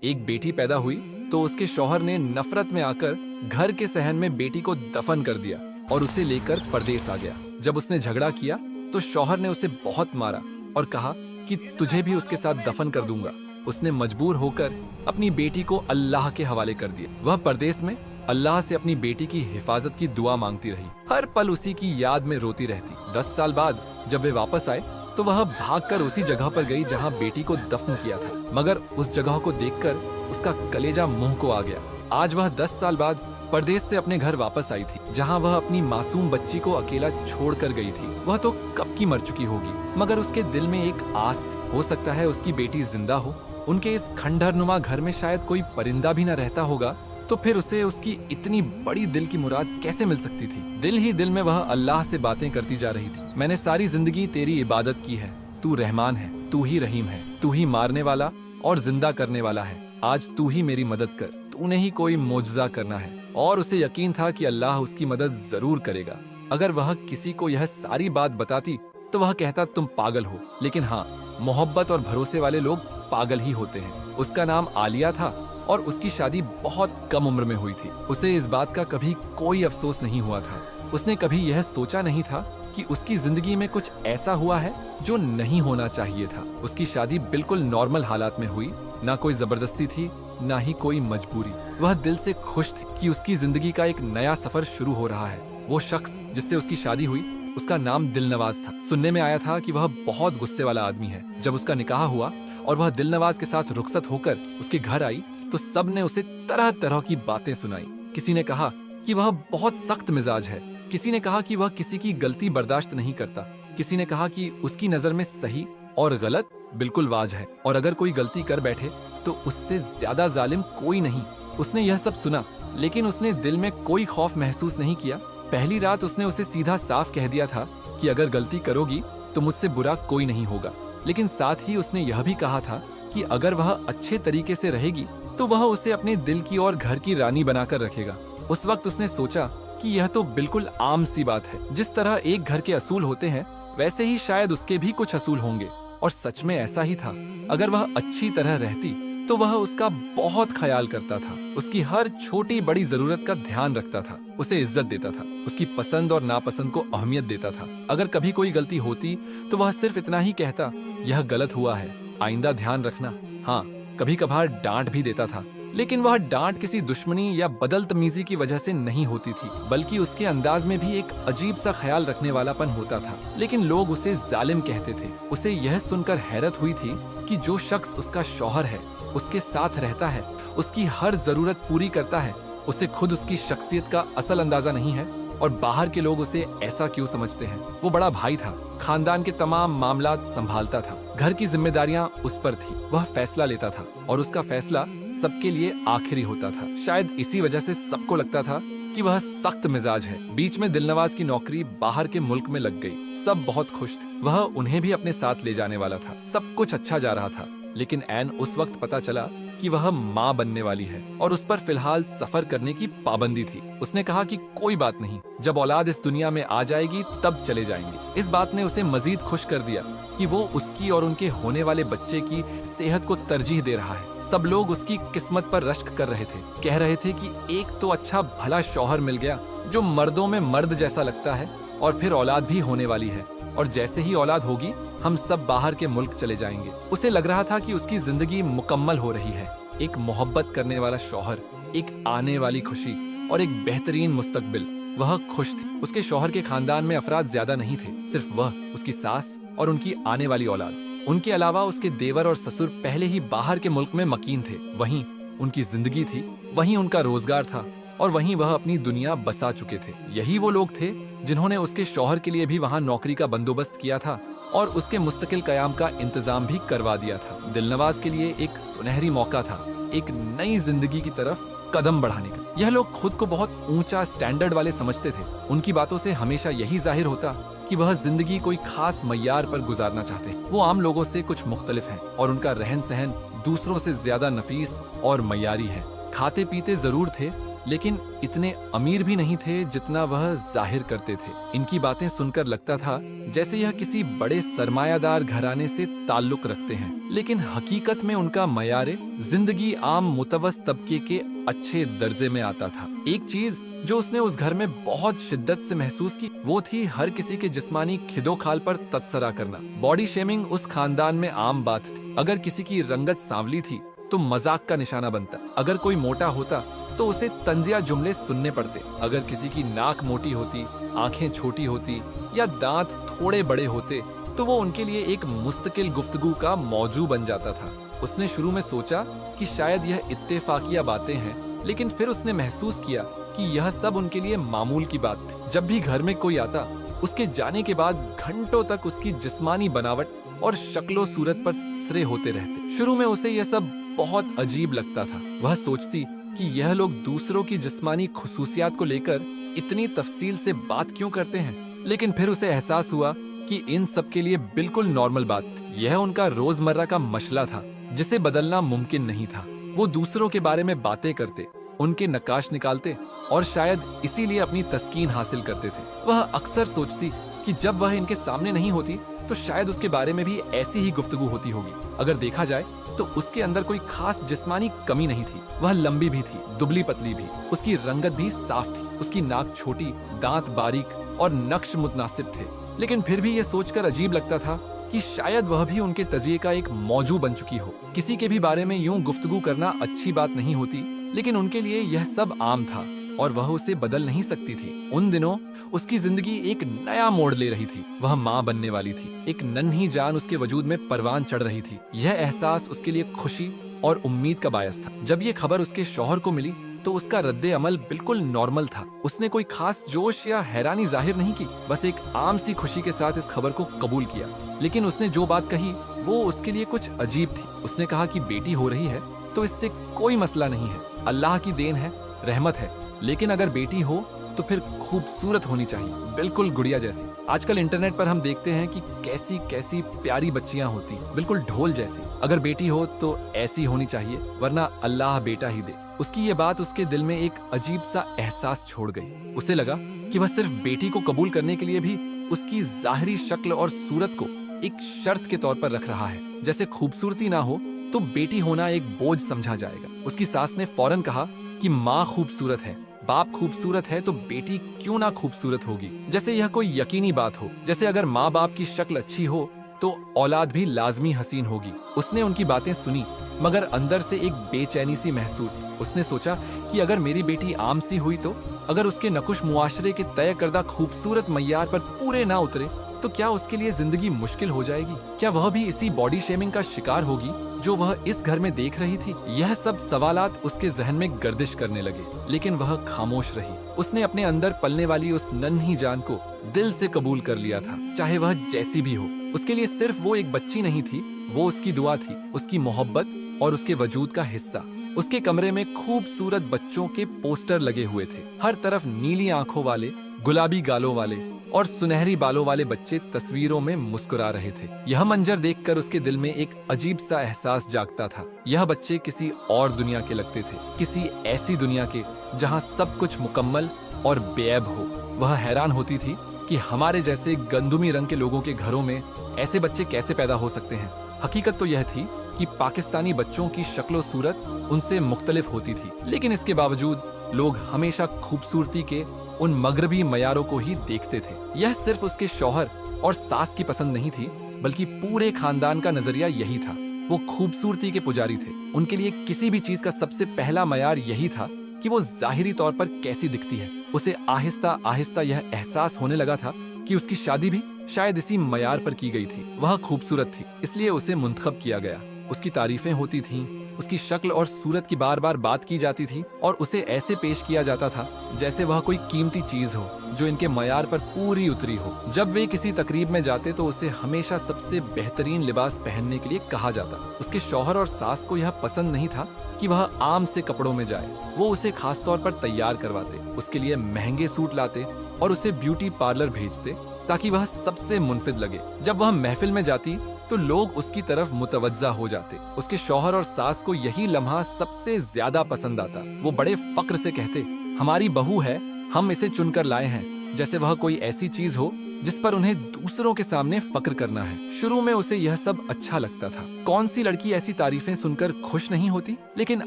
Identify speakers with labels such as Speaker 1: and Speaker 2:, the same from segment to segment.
Speaker 1: एक बेटी पैदा हुई तो उसके शौहर ने नफरत में आकर घर के सहन में बेटी को दफन कर दिया और उसे लेकर परदेस आ गया। जब उसने झगड़ा किया तो शौहर ने उसे बहुत मारा और कहा कि तुझे भी उसके साथ दफन कर दूंगा। उसने मजबूर होकर अपनी बेटी को अल्लाह के हवाले कर दिया। वह परदेस में अल्लाह से अपनी बेटी की हिफाजत की दुआ मांगती रही, हर पल उसी की याद में रोती रहती। 10 साल बाद जब वे वापस आए तो वह भागकर उसी जगह पर गई जहां बेटी को दफन किया था, मगर उस जगह को देखकर उसका कलेजा मुंह को आ गया। आज वह 10 साल बाद परदेस से अपने घर वापस आई थी, जहां वह अपनी मासूम बच्ची को अकेला छोड़कर गई थी। वह तो कब की मर चुकी होगी, मगर उसके दिल में एक आस थी, हो सकता है उसकी बेटी जिंदा हो। उनके इस खंडहरनुमा घर में शायद कोई परिंदा भी न रहता होगा, तो फिर उसे उसकी इतनी बड़ी दिल की मुराद कैसे मिल सकती थी। दिल ही दिल में वह अल्लाह से बातें करती जा रही थी। मैंने सारी जिंदगी तेरी इबादत की है, तू रहमान है, तू ही रहीम है, तू ही मारने वाला और जिंदा करने वाला है। आज तू ही मेरी मदद कर, तूने ही कोई मोजज़ा करना है। और उसे यकीन था कि अल्लाह उसकी मदद जरूर करेगा। अगर वह किसी को यह सारी बात बताती तो वह कहता तुम पागल हो, लेकिन हाँ, मोहब्बत और भरोसे वाले लोग पागल ही होते हैं। उसका नाम आलिया था और उसकी शादी बहुत कम उम्र में हुई थी। उसे इस बात का कभी कोई अफसोस नहीं हुआ था। उसने कभी यह सोचा नहीं था कि उसकी जिंदगी में कुछ ऐसा हुआ है जो नहीं होना चाहिए था। उसकी शादी बिल्कुल नॉर्मल हालात में हुई, ना कोई जबरदस्ती थी, ना ही कोई मजबूरी। वह दिल से खुश थी कि उसकी जिंदगी का एक नया सफर शुरू हो रहा है। वो शख्स जिससे उसकी शादी हुई, उसका नाम दिलनवाज था। सुनने में आया था कि वह बहुत गुस्से वाला आदमी है। जब उसका निकाह हुआ और वह दिलनवाज के साथ रुखसत होकर उसके घर आई तो सब ने उसे तरह तरह की बातें सुनाई। किसी ने कहा कि वह बहुत सख्त मिजाज है, किसी ने कहा कि वह किसी की गलती बर्दाश्त नहीं करता, किसी ने कहा कि उसकी नजर में सही और गलत बिल्कुल वाज है, और अगर कोई गलती कर बैठे तो उससे ज्यादा जालिम कोई नहीं। उसने यह सब सुना, लेकिन उसने दिल में कोई खौफ महसूस नहीं किया। पहली रात उसने उसे सीधा साफ कह दिया था कि अगर गलती करोगी तो मुझसे बुरा कोई नहीं होगा, लेकिन साथ ही उसने यह भी कहा था कि अगर वह अच्छे तरीके से रहेगी तो वह उसे अपने दिल की और घर की रानी बनाकर रखेगा। उस वक्त उसने सोचा कि यह तो बिल्कुल आम सी बात है। जिस तरह एक घर के असूल होते हैं, वैसे ही शायद उसके भी कुछ असूल होंगे। और सच में ऐसा ही था। अगर वह अच्छी तरह रहती तो वह उसका बहुत ख्याल करता था, उसकी हर छोटी बड़ी जरूरत का ध्यान रखता था, उसे इज्जत देता था, उसकी पसंद और नापसंद को अहमियत देता था। अगर कभी कोई गलती होती तो वह सिर्फ इतना ही कहता, यह गलत हुआ है, आइंदा ध्यान रखना। हाँ, कभी कभार डांट भी देता था, लेकिन वह डांट किसी दुश्मनी या बदतमीजी की वजह से नहीं होती थी, बल्कि उसके अंदाज में भी एक अजीब सा ख्याल रखने वालापन होता था। लेकिन लोग उसे जालिम कहते थे। उसे यह सुनकर हैरत हुई थी कि जो शख्स उसका शौहर है, उसके साथ रहता है, उसकी हर जरूरत पूरी करता है, उसे खुद उसकी शख्सियत का असल अंदाजा नहीं है, और बाहर के लोग उसे ऐसा क्यों समझते हैं। वो बड़ा भाई था, खानदान के तमाम मामलात संभालता था, घर की जिम्मेदारियां उस पर थी, वह फैसला लेता था और उसका फैसला सबके लिए आखिरी होता था। शायद इसी वजह से सबको लगता था कि वह सख्त मिजाज है। बीच में दिलनवाज की नौकरी बाहर के मुल्क में लग गई। सब बहुत खुश थे, वह उन्हें भी अपने साथ ले जाने वाला था। सब कुछ अच्छा जा रहा था, लेकिन ऐन उस वक्त पता चला कि वह माँ बनने वाली है और उस पर फिलहाल सफर करने की पाबंदी थी। उसने कहा कि कोई बात नहीं, जब औलाद इस दुनिया में आ जाएगी तब चले जाएंगे। इस बात ने उसे मजीद खुश कर दिया कि वो उसकी और उनके होने वाले बच्चे की सेहत को तरजीह दे रहा है। सब लोग उसकी किस्मत पर रश्क कर रहे थे, कह रहे थे कि एक तो अच्छा भला शौहर मिल गया जो मर्दों में मर्द जैसा लगता है, और फिर औलाद भी होने वाली है, और जैसे ही औलाद होगी हम सब बाहर के मुल्क चले जाएंगे। उसे लग रहा था कि उसकी जिंदगी मुकम्मल हो रही है। एक मोहब्बत करने वाला शौहर, एक आने वाली खुशी और एक बेहतरीन मुस्तकबिल। वह खुश थी। उसके शौहर के खानदान में अफराद ज्यादा नहीं थे, सिर्फ वह, उसकी सास और उनकी आने वाली औलाद। उनके अलावा उसके देवर और ससुर पहले ही बाहर के मुल्क में मकीन थे। वहीं उनकी जिंदगी थी, वहीं उनका रोजगार था, और वहीं वह अपनी दुनिया बसा चुके थे। यही वो लोग थे जिन्होंने उसके शौहर के लिए भी वहाँ नौकरी का बंदोबस्त किया था और उसके मुस्तकिल कयाम का इंतजाम भी करवा दिया था। दिलनवाज के लिए एक सुनहरी मौका था, एक नई जिंदगी की तरफ कदम बढ़ाने का। यह लोग खुद को बहुत ऊंचा स्टैंडर्ड वाले समझते थे। उनकी बातों से हमेशा यही जाहिर होता कि वह जिंदगी कोई खास मय्यार पर गुजारना चाहते हैं। वो आम लोगों से कुछ मुख्तलिफ हैं और उनका रहन सहन दूसरों से ज्यादा नफीस और मय्यारी है। खाते पीते जरूर थे, लेकिन इतने अमीर भी नहीं थे जितना वह जाहिर करते थे। इनकी बातें सुनकर लगता था जैसे यह किसी बड़े सरमायादार घराने से ताल्लुक रखते हैं, लेकिन हकीकत में उनका मयारे जिंदगी आम मुतवस तबके के अच्छे दर्जे में आता था। एक चीज जो उसने उस घर में बहुत शिद्दत से महसूस की वो थी हर किसी के जिस्मानी खिदोखाल पर तत्सरा करना। बॉडी शेमिंग उस खानदान में आम बात थी। अगर किसी की रंगत सांवली थी तो मजाक का निशाना बनता, अगर कोई मोटा होता तो उसे तंजिया जुमले सुनने पड़ते, अगर किसी की नाक मोटी होती, आंखें छोटी होती या दांत थोड़े बड़े होते तो वो उनके लिए एक मुस्तकिल गुफ्तगू का मौजू बन जाता था। उसने शुरू में सोचा कि शायद यह इत्तेफाकिया बातें हैं, लेकिन फिर उसने महसूस किया कि यह सब उनके लिए मामूल की बात थी। जब भी घर में कोई आता, उसके जाने के बाद घंटों तक उसकी जिस्मानी बनावट और शक्लो सूरत पर तसरे होते रहते। शुरू में उसे यह सब बहुत अजीब लगता था। वह सोचती कि यह लोग दूसरों की जिस्मानी खुसूसियात को लेकर इतनी तफसील से बात क्यों करते हैं, लेकिन फिर उसे एहसास हुआ कि इन सब के लिए बिल्कुल नॉर्मल बात थी। यह उनका रोजमर्रा का मसला था जिसे बदलना मुमकिन नहीं था। वो दूसरों के बारे में बातें करते, उनके नकाश निकालते और शायद इसीलिए अपनी तस्कीन हासिल करते थे। वह अक्सर सोचती कि जब वह इनके सामने नहीं होती तो शायद उसके बारे में भी ऐसी ही गुफ्तगू होती होगी। अगर देखा जाए तो उसके अंदर कोई खास जिस्मानी कमी नहीं थी। वह लंबी भी थी, दुबली पतली भी, उसकी रंगत भी साफ थी, उसकी नाक छोटी, दांत बारीक और नक्श मुतनासिब थे। लेकिन फिर भी यह सोचकर अजीब लगता था कि शायद वह भी उनके तजिए का एक मौजू बन चुकी हो। किसी के भी बारे में यूं गुफ्तगू करना अच्छी बात नहीं होती, लेकिन उनके लिए यह सब आम था और वह उसे बदल नहीं सकती थी। उन दिनों उसकी जिंदगी एक नया मोड़ ले रही थी। वह माँ बनने वाली थी। एक नन्ही जान उसके वजूद में परवान चढ़ रही थी। यह एहसास उसके लिए खुशी और उम्मीद का बायस था। जब ये खबर उसके शौहर को मिली तो उसका रद्दे अमल बिल्कुल नॉर्मल था। उसने कोई खास जोश या हैरानी जाहिर नहीं की, बस एक आम सी खुशी के साथ इस खबर को कबूल किया। लेकिन उसने जो बात कही वो उसके लिए कुछ अजीब थी। उसने कहा कि बेटी हो रही है तो इससे कोई मसला नहीं है, अल्लाह की देन है, रहमत है, लेकिन अगर बेटी हो तो फिर खूबसूरत होनी चाहिए, बिल्कुल गुड़िया जैसी। आजकल इंटरनेट पर हम देखते हैं कि कैसी कैसी प्यारी बच्चियां होती, बिल्कुल ढोल जैसी। अगर बेटी हो तो ऐसी होनी चाहिए, वरना अल्लाह बेटा ही दे। उसकी ये बात उसके दिल में एक अजीब सा एहसास छोड़ गई। उसे लगा कि वह सिर्फ बेटी को कबूल करने के लिए भी उसकी जाहिरी शक्ल और सूरत को एक शर्त के तौर पर रख रहा है। जैसे खूबसूरती ना हो तो बेटी होना एक बोझ समझा जाएगा। उसकी सास ने फौरन कहा कि माँ खूबसूरत है, बाप खूबसूरत है तो बेटी क्यों ना खूबसूरत होगी, जैसे यह कोई यकीनी बात हो। जैसे अगर माँ बाप की शक्ल अच्छी हो तो औलाद भी लाजमी हसीन होगी। उसने उनकी बातें सुनी, मगर अंदर से एक बेचैनी सी महसूस। उसने सोचा कि अगर मेरी बेटी आम सी हुई तो, अगर उसके नकुश मुआशरे के तय करदा खूबसूरत मय्यार पर पूरे ना उतरे तो क्या उसके लिए जिंदगी मुश्किल हो जाएगी? क्या वह भी इसी बॉडी शेमिंग का शिकार होगी जो वह इस घर में देख रही थी? यह सब सवालात उसके जहन में गर्दिश करने लगे, लेकिन वह खामोश रही। उसने अपने अंदर पलने वाली उस नन्ही जान को दिल से कबूल कर लिया था, चाहे वह जैसी भी हो। उसके लिए सिर्फ वो एक बच्ची नहीं थी, वो उसकी दुआ थी, उसकी मोहब्बत और उसके वजूद का हिस्सा। उसके कमरे में खूबसूरत बच्चों के पोस्टर लगे हुए थे। हर तरफ नीली आंखों वाले, गुलाबी गालों वाले और सुनहरी बालों वाले बच्चे तस्वीरों में मुस्कुरा रहे थे। यह मंजर देखकर उसके दिल में एक अजीब सा एहसास जागता था। यह बच्चे किसी और दुनिया के लगते थे, किसी ऐसी दुनिया के जहां सब कुछ मुकम्मल और बेऐब हो। वह हैरान होती थी कि हमारे जैसे गंदुमी रंग के लोगों के घरों में ऐसे बच्चे कैसे पैदा हो सकते हैं। हकीकत तो यह थी कि पाकिस्तानी बच्चों की शक्लो सूरत उनसे मुख्तलिफ होती थी, लेकिन इसके बावजूद लोग हमेशा खूबसूरती के उन मगरबी मयारों को ही देखते थे। यह सिर्फ उसके शौहर और सास की पसंद नहीं थी, बल्कि पूरे खानदान का नजरिया यही था। वो खूबसूरती के पुजारी थे। उनके लिए किसी भी चीज का सबसे पहला मयार यही था कि वो जाहिरी तौर पर कैसी दिखती है। उसे आहिस्ता आहिस्ता यह एहसास होने लगा था कि उसकी शादी भी शायद इसी मयार पर की गई थी। वह खूबसूरत थी, इसलिए उसे मुंतखब किया गया। उसकी तारीफें होती थीं, उसकी शक्ल और सूरत की बार बार बात की जाती थी और उसे ऐसे पेश किया जाता था जैसे वह कोई कीमती चीज हो जो इनके मयार पर पूरी उतरी हो। जब वे किसी तकरीब में जाते तो उसे हमेशा सबसे बेहतरीन लिबास पहनने के लिए कहा जाता। उसके शौहर और सास को यह पसंद नहीं था कि वह आम से कपड़ों में जाए। वो उसे खास तौर पर तैयार करवाते, उसके लिए महंगे सूट लाते और उसे ब्यूटी पार्लर भेजते ताकि वह सबसे मुनफिद लगे। जब वह महफिल में जाती तो लोग उसकी तरफ मुतवज्जा हो जाते। उसके शौहर और सास को यही लम्हा सबसे ज्यादा पसंद आता। वो बड़े फक्र से कहते, हमारी बहू है, हम इसे चुनकर लाए हैं, जैसे वह कोई ऐसी चीज हो जिस पर उन्हें दूसरों के सामने फक्र करना है। शुरू में उसे यह सब अच्छा लगता था। कौन सी लड़की ऐसी तारीफें सुनकर खुश नहीं होती? लेकिन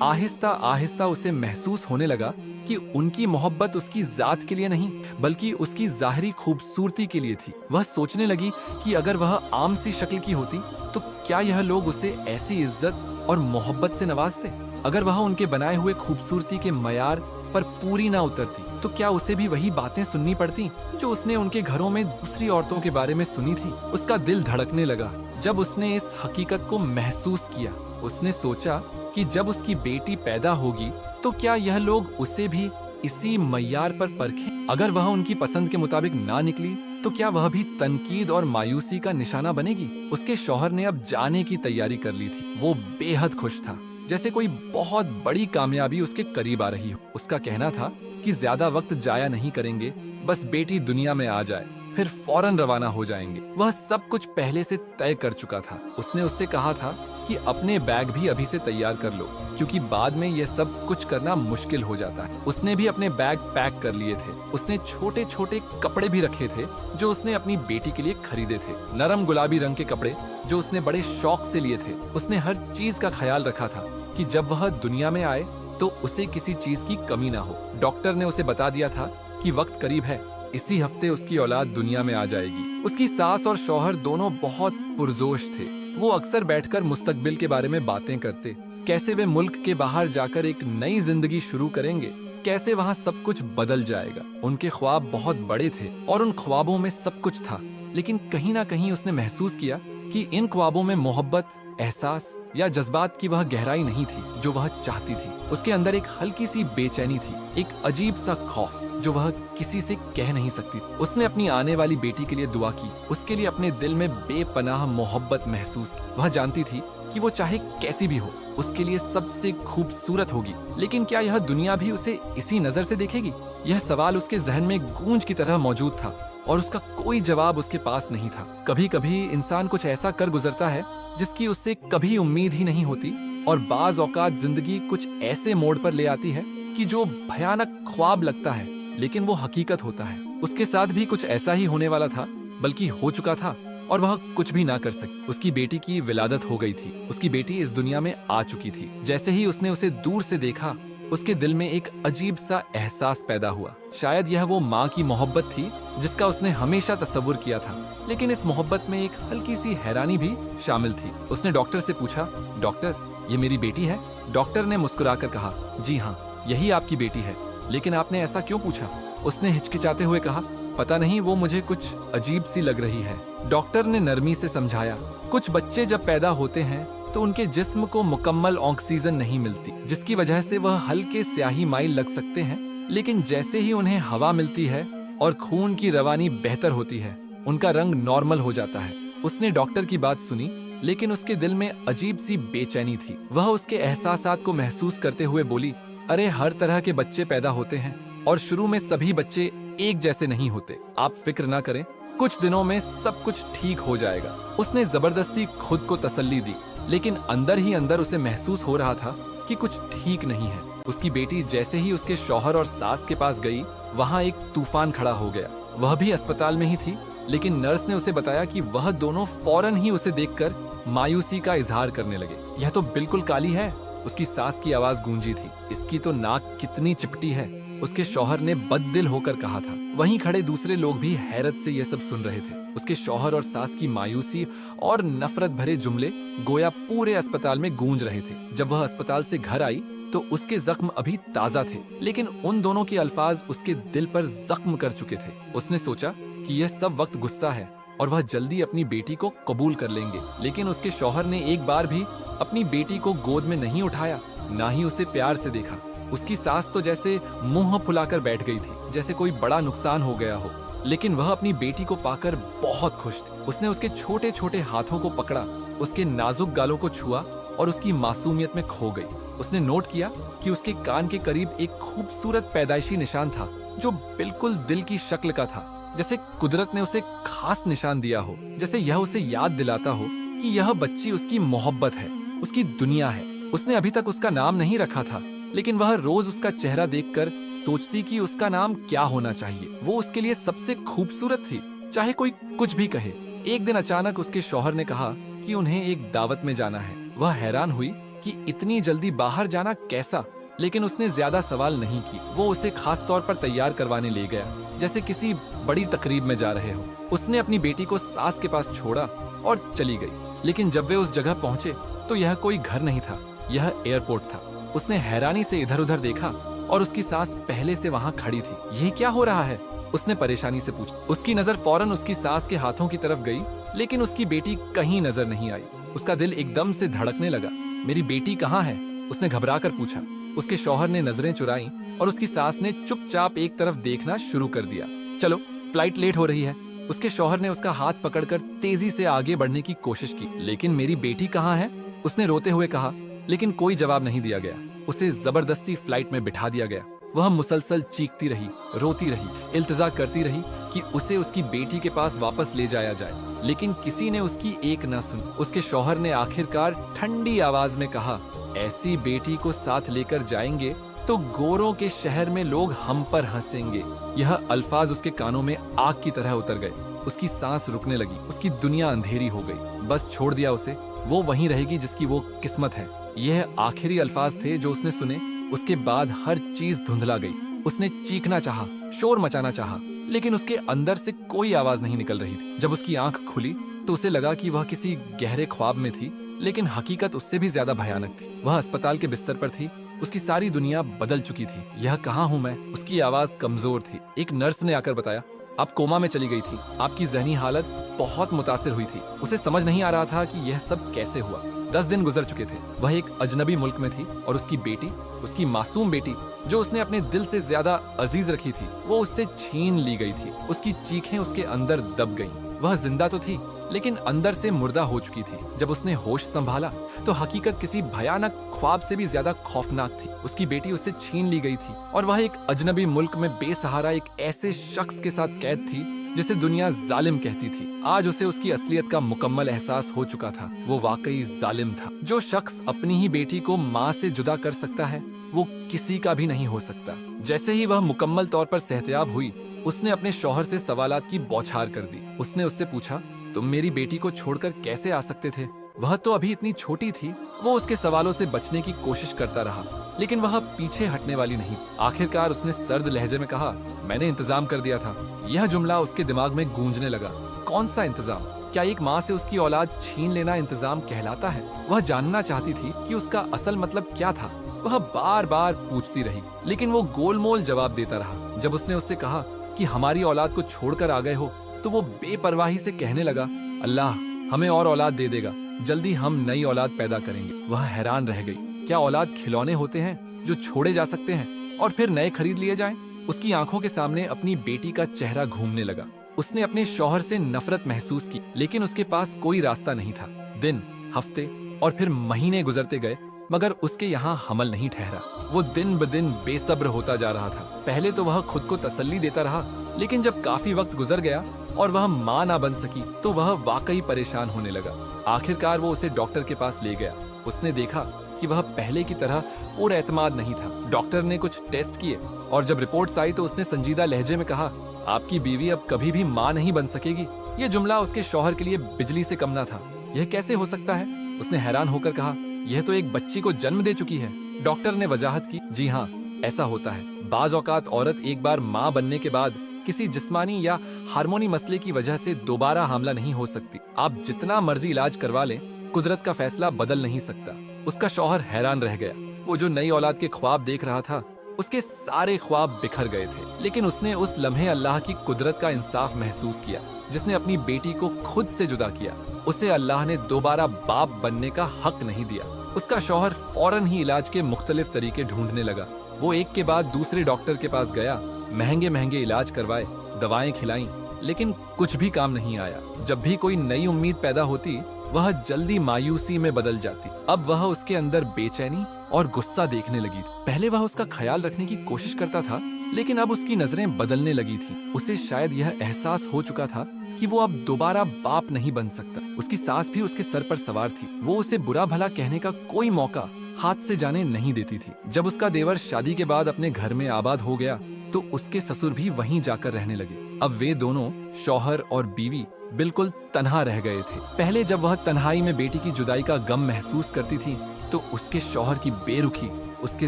Speaker 1: आहिस्ता आहिस्ता उसे महसूस होने लगा कि उनकी मोहब्बत उसकी जात के लिए नहीं, बल्कि उसकी जाहिरी खूबसूरती के लिए थी। वह सोचने लगी कि अगर वह आम सी शक्ल की होती तो क्या यह लोग उसे ऐसी इज्जत और मोहब्बत से नवाजते? अगर वह उनके बनाए हुए खूबसूरती के मयार पर पूरी ना उतरती तो क्या उसे भी वही बातें सुननी पड़ती जो उसने उनके घरों में दूसरी औरतों के बारे में सुनी थी? उसका दिल धड़कने लगा जब उसने इस हकीकत को महसूस किया। उसने सोचा कि जब उसकी बेटी पैदा होगी तो क्या यह लोग उसे भी इसी मय्यार पर परखें? अगर वह उनकी पसंद के मुताबिक ना निकली तो क्या वह भी तनकीद और मायूसी का निशाना बनेगी? उसके शौहर ने अब जाने की तैयारी कर ली थी। वो बेहद खुश था, जैसे कोई बहुत बड़ी कामयाबी उसके करीब आ रही हो। उसका कहना था कि ज्यादा वक्त जाया नहीं करेंगे, बस बेटी दुनिया में आ जाए फिर फौरन रवाना हो जाएंगे। वह सब कुछ पहले से तय कर चुका था। उसने उससे कहा था कि अपने बैग भी अभी से तैयार कर लो, क्योंकि बाद में यह सब कुछ करना मुश्किल हो जाता है। उसने भी अपने बैग पैक कर लिए थे। उसने छोटे छोटे कपड़े भी रखे थे जो उसने अपनी बेटी के लिए खरीदे थे, नरम गुलाबी रंग के कपड़े जो उसने बड़े शौक से लिए थे। उसने हर चीज का ख्याल रखा था कि जब वह दुनिया में आए तो उसे किसी चीज की कमी ना हो। डॉक्टर ने उसे बता दिया था कि वक्त करीब है, इसी हफ्ते उसकी औलाद दुनिया में आ जाएगी। उसकी सास और शौहर दोनों बहुत पुरजोश थे। वो अक्सर बैठकर मुस्तकबिल के बारे में बातें करते, कैसे वे मुल्क के बाहर जाकर एक नई जिंदगी शुरू करेंगे, कैसे वहाँ सब कुछ बदल जाएगा। उनके ख्वाब बहुत बड़े थे और उन ख्वाबों में सब कुछ था, लेकिन कहीं ना कहीं उसने महसूस किया कि इन ख्वाबों में मोहब्बत, एहसास या जज्बात की वह गहराई नहीं थी जो वह चाहती थी। उसके अंदर एक हल्की सी बेचैनी थी, एक अजीब सा खौफ जो वह किसी से कह नहीं सकती। उसने अपनी आने वाली बेटी के लिए दुआ की, उसके लिए अपने दिल में बेपनाह मोहब्बत महसूस की। वह जानती थी कि वो चाहे कैसी भी हो, उसके लिए सबसे खूबसूरत होगी। लेकिन क्या यह दुनिया भी उसे इसी नजर से देखेगी? यह सवाल उसके जहन में गूंज की तरह मौजूद था और उसका कोई जवाब उसके पास नहीं था। कभी कभी इंसान कुछ ऐसा कर गुजरता है जिसकी उससे कभी उम्मीद ही नहीं होती, और बाज औकात जिंदगी कुछ ऐसे मोड़ पर ले आती है कि जो भयानक ख्वाब लगता है लेकिन वो हकीकत होता है। उसके साथ भी कुछ ऐसा ही होने वाला था, बल्कि हो चुका था, और वह कुछ भी ना कर सकी। उसकी बेटी की विलादत हो गई थी। उसकी बेटी इस दुनिया में आ चुकी थी। जैसे ही उसने उसे दूर से देखा, उसके दिल में एक अजीब सा एहसास पैदा हुआ। शायद यह वो माँ की मोहब्बत थी जिसका उसने हमेशा तस्वुर किया था, लेकिन इस मोहब्बत में एक हल्की सी हैरानी भी शामिल थी। उसने डॉक्टर से पूछा, डॉक्टर, ये मेरी बेटी है? डॉक्टर ने मुस्कुराकर कहा, जी हाँ, यही आपकी बेटी है। लेकिन आपने ऐसा क्यों पूछा? उसने हिचकिचाते हुए कहा, पता नहीं, वो मुझे कुछ अजीब सी लग रही है। डॉक्टर ने नरमी से समझाया, कुछ बच्चे जब पैदा होते हैं तो उनके जिस्म को मुकम्मल ऑक्सीजन नहीं मिलती, जिसकी वजह से वह हल्के स्याही माइल लग सकते हैं। लेकिन जैसे ही उन्हें हवा मिलती है और खून की रवानी बेहतर होती है, उनका रंग नॉर्मल हो जाता है। उसने डॉक्टर की बात सुनी, लेकिन उसके दिल में अजीब सी बेचैनी थी। वह उसके एहसासात को महसूस करते हुए बोली, अरे हर तरह के बच्चे पैदा होते हैं और शुरू में सभी बच्चे एक जैसे नहीं होते। आप फिक्र ना करें, कुछ दिनों में सब कुछ ठीक हो जाएगा। उसने जबरदस्ती खुद को तसल्ली दी, लेकिन अंदर ही अंदर उसे महसूस हो रहा था कि कुछ ठीक नहीं है। उसकी बेटी जैसे ही उसके शौहर और सास के पास गई, वहाँ एक तूफान खड़ा हो गया। वह भी अस्पताल में ही थी, लेकिन नर्स ने उसे बताया कि वह दोनों फौरन ही उसे देखकर मायूसी का इजहार करने लगे। यह तो बिल्कुल काली है, उसकी सास की आवाज गूंजी थी। इसकी तो नाक कितनी चिपटी है, उसके शौहर ने बददिल होकर कहा था। वहीं खड़े दूसरे लोग भी हैरत से यह सब सुन रहे थे। उसके शौहर और सास की मायूसी और नफरत भरे जुमले गोया पूरे अस्पताल में गूंज रहे थे। जब वह अस्पताल से घर आई तो उसके जख्म अभी ताजा थे, लेकिन उन दोनों के अल्फाज उसके दिल पर जख्म कर चुके थे। उसने सोचा कि यह सब वक्त गुस्सा है और वह जल्दी अपनी बेटी को कबूल कर लेंगे, लेकिन उसके शौहर ने एक बार भी अपनी बेटी को गोद में नहीं उठाया, ना ही उसे प्यार से देखा। उसकी सास तो जैसे मुंह फुलाकर बैठ गई थी, जैसे कोई बड़ा नुकसान हो गया हो, लेकिन वह अपनी बेटी को पाकर बहुत खुश थी। उसने उसके छोटे छोटे हाथों को पकड़ा, उसके नाजुक गालों को छुआ और उसकी मासूमियत में खो गई। उसने नोट किया कि उसके कान के करीब एक खूबसूरत पैदाइशी निशान था जो बिल्कुल दिल की शक्ल का था, जैसे कुदरत ने उसे खास निशान दिया हो, जैसे यह उसे याद दिलाता हो कि यह बच्ची उसकी मोहब्बत है, उसकी दुनिया है। उसने अभी तक उसका नाम नहीं रखा था, लेकिन वह रोज उसका चेहरा देखकर सोचती कि उसका नाम क्या होना चाहिए। वो उसके लिए सबसे खूबसूरत थी, चाहे कोई कुछ भी कहे। एक दिन अचानक उसके शौहर ने कहा कि उन्हें एक दावत में जाना है। वह हैरान हुई कि इतनी जल्दी बाहर जाना कैसा, लेकिन उसने ज्यादा सवाल नहीं की। वो उसे खास तौर पर तैयार करवाने ले गया, जैसे किसी बड़ी तकरीब में जा रहे हो। उसने अपनी बेटी को सास के पास छोड़ा और चली गई। लेकिन जब वे उस जगह पहुंचे तो यह कोई घर नहीं था, यह एयरपोर्ट था। उसने हैरानी से इधर उधर देखा और उसकी सास पहले से वहां खड़ी थी। ये क्या हो रहा है? उसने परेशानी से पूछा। उसकी नजर फौरन उसकी सास के हाथों की तरफ गई, लेकिन उसकी बेटी कहीं नजर नहीं आई। उसका दिल एकदम से धड़कने लगा। मेरी बेटी कहाँ है? उसने घबराकर पूछा। उसके शौहर ने नजरें चुराई और उसकी सास ने चुपचाप एक तरफ देखना शुरू कर दिया। चलो, फ्लाइट लेट हो रही है। उसके शौहर ने उसका हाथ पकड़कर तेजी से आगे बढ़ने की कोशिश की। लेकिन मेरी बेटी कहाँ है? उसने रोते हुए कहा, लेकिन कोई जवाब नहीं दिया गया। उसे जबरदस्ती फ्लाइट में बिठा दिया गया। वह मुसलसल चीखती रही, रोती रही, इल्तिजा करती रही कि उसे उसकी बेटी के पास वापस ले जाया जाए, लेकिन किसी ने उसकी एक न सुनी। उसके शौहर ने आखिरकार ठंडी आवाज में कहा, ऐसी बेटी को साथ लेकर जाएंगे तो गोरों के शहर में लोग हम पर हंसेंगे। यह अल्फाज उसके कानों में आग की तरह उतर गए। उसकी सांस रुकने लगी, उसकी दुनिया अंधेरी हो गई। बस छोड़ दिया उसे, वो वहीं रहेगी जिसकी वो किस्मत है। यह आखिरी अल्फाज थे जो उसने सुने। उसके बाद हर चीज धुंधला गई। उसने चीखना चाहा, शोर मचाना चाहा, लेकिन उसके अंदर से कोई आवाज नहीं निकल रही थी। जब उसकी आंख खुली तो उसे लगा कि वह किसी गहरे ख्वाब में थी, लेकिन हकीकत उससे भी ज्यादा भयानक थी। वह अस्पताल के बिस्तर पर थी। उसकी सारी दुनिया बदल चुकी थी। यह कहाँ हूँ मैं? उसकी आवाज कमजोर थी। एक नर्स ने आकर बताया, आप कोमा में चली गई थी। आपकी जहनी हालत बहुत मुतासिर हुई थी। उसे समझ नहीं आ रहा था कि यह सब कैसे हुआ। 10 दिन गुजर चुके थे। वह एक अजनबी मुल्क में थी और उसकी बेटी, उसकी मासूम बेटी, जो उसने अपने दिल से ज्यादा अजीज रखी थी, वो उससे छीन ली गई थी। उसकी चीखें उसके अंदर दब गईं। वह जिंदा तो थी, लेकिन अंदर से मुर्दा हो चुकी थी। जब उसने होश संभाला तो हकीकत किसी भयानक ख्वाब से भी ज्यादा खौफनाक थी। उसकी बेटी उससे छीन ली गई थी और वह एक अजनबी मुल्क में बेसहारा एक ऐसे शख्स के साथ कैद थी जिसे दुनिया जालिम कहती थी। आज उसे उसकी असलियत का मुकम्मल एहसास हो चुका था। वो वाकई जालिम था। जो शख्स अपनी ही बेटी को माँ से जुदा कर सकता है, वो किसी का भी नहीं हो सकता। जैसे ही वह मुकम्मल तौर पर सेहतयाब हुई, उसने अपने शौहर से सवालात की बौछार कर दी। उसने उससे पूछा, तुम मेरी बेटी को छोड़कर कैसे आ सकते थे? वह तो अभी इतनी छोटी थी। वो उसके सवालों से बचने की कोशिश करता रहा, लेकिन वह पीछे हटने वाली नहीं। आखिरकार उसने सर्द लहजे में कहा, मैंने इंतजाम कर दिया था। यह जुमला उसके दिमाग में गूंजने लगा। कौन सा इंतजाम? क्या एक माँ से उसकी औलाद छीन लेना इंतजाम कहलाता है? वह जानना चाहती थी कि उसका असल मतलब क्या था। वह बार बार पूछती रही, लेकिन वो गोलमोल जवाब देता रहा। जब उसने उससे कहा कि हमारी औलाद को छोड़कर आ गए हो, तो वो बेपरवाही से कहने लगा, अल्लाह हमें और औलाद दे देगा, जल्दी हम नई औलाद पैदा करेंगे। वह हैरान रह गई। क्या औलाद खिलौने होते हैं जो छोड़े जा सकते हैं और फिर नए खरीद लिए जाएं? उसकी आंखों के सामने अपनी बेटी का चेहरा घूमने लगा। उसने अपने शौहर से नफरत महसूस की, लेकिन उसके पास कोई रास्ता नहीं था। दिन, हफ्ते और फिर महीने गुजरते गए, मगर उसके यहाँ हमल नहीं ठहरा। वो दिन ब दिन बेसब्र होता जा रहा था। पहले तो वह खुद को तसल्ली देता रहा, लेकिन जब काफी वक्त गुजर गया और वह माँ ना बन सकी, तो वह वाकई परेशान होने लगा। आखिरकार वो उसे डॉक्टर के पास ले गया। उसने देखा कि वह पहले की तरह पुरएतमाद नहीं था। डॉक्टर ने कुछ टेस्ट किए और जब रिपोर्ट्स आई तो उसने संजीदा लहजे में कहा, आपकी बीवी अब कभी भी माँ नहीं बन सकेगी। ये जुमला उसके शौहर के लिए बिजली से कम ना था। यह कैसे हो सकता है? उसने हैरान होकर कहा, यह तो एक बच्ची को जन्म दे चुकी है। डॉक्टर ने वजाहत की, जी हाँ, ऐसा होता है। बाज औकात औरत एक बार माँ बनने के बाद किसी जिस्मानी या हार्मोनी मसले की वजह से दोबारा हामला नहीं हो सकती। आप जितना मर्जी इलाज करवा लें, कुदरत का फैसला बदल नहीं सकता। उसका शौहर हैरान रह गया। वो जो नई औलाद के ख्वाब देख रहा था, उसके सारे ख्वाब बिखर गए थे। लेकिन उसने उस लम्हे अल्लाह की कुदरत का इंसाफ महसूस किया, जिसने अपनी बेटी को खुद से जुदा किया। उसे अल्लाह ने दोबारा बाप बनने का हक नहीं दिया। उसका शौहर फौरन ही इलाज के मुख्तलिफ तरीके ढूंढने लगा। वो एक के बाद दूसरे डॉक्टर के पास गया, महंगे महंगे इलाज करवाए, दवाएं खिलाईं, लेकिन कुछ भी काम नहीं आया। जब भी कोई नई उम्मीद पैदा होती, वह जल्दी मायूसी में बदल जाती। अब वह उसके अंदर बेचैनी और गुस्सा देखने लगी थी। पहले वह उसका ख्याल रखने की कोशिश करता था, लेकिन अब उसकी नजरें बदलने लगी थी। उसे शायद यह एहसास हो चुका था कि वो अब दोबारा बाप नहीं बन सकता। उसकी सास भी उसके सर पर सवार थी। वो उसे बुरा भला कहने का कोई मौका हाथ से जाने नहीं देती थी। जब उसका देवर शादी के बाद अपने घर में आबाद हो गया तो उसके ससुर भी वहीं जाकर रहने लगे। अब वे दोनों, शौहर और बीवी, बिल्कुल तन्हा रह गए थे। पहले जब वह तन्हाई में बेटी की जुदाई का गम महसूस करती थी तो उसके शौहर की बेरुखी उसके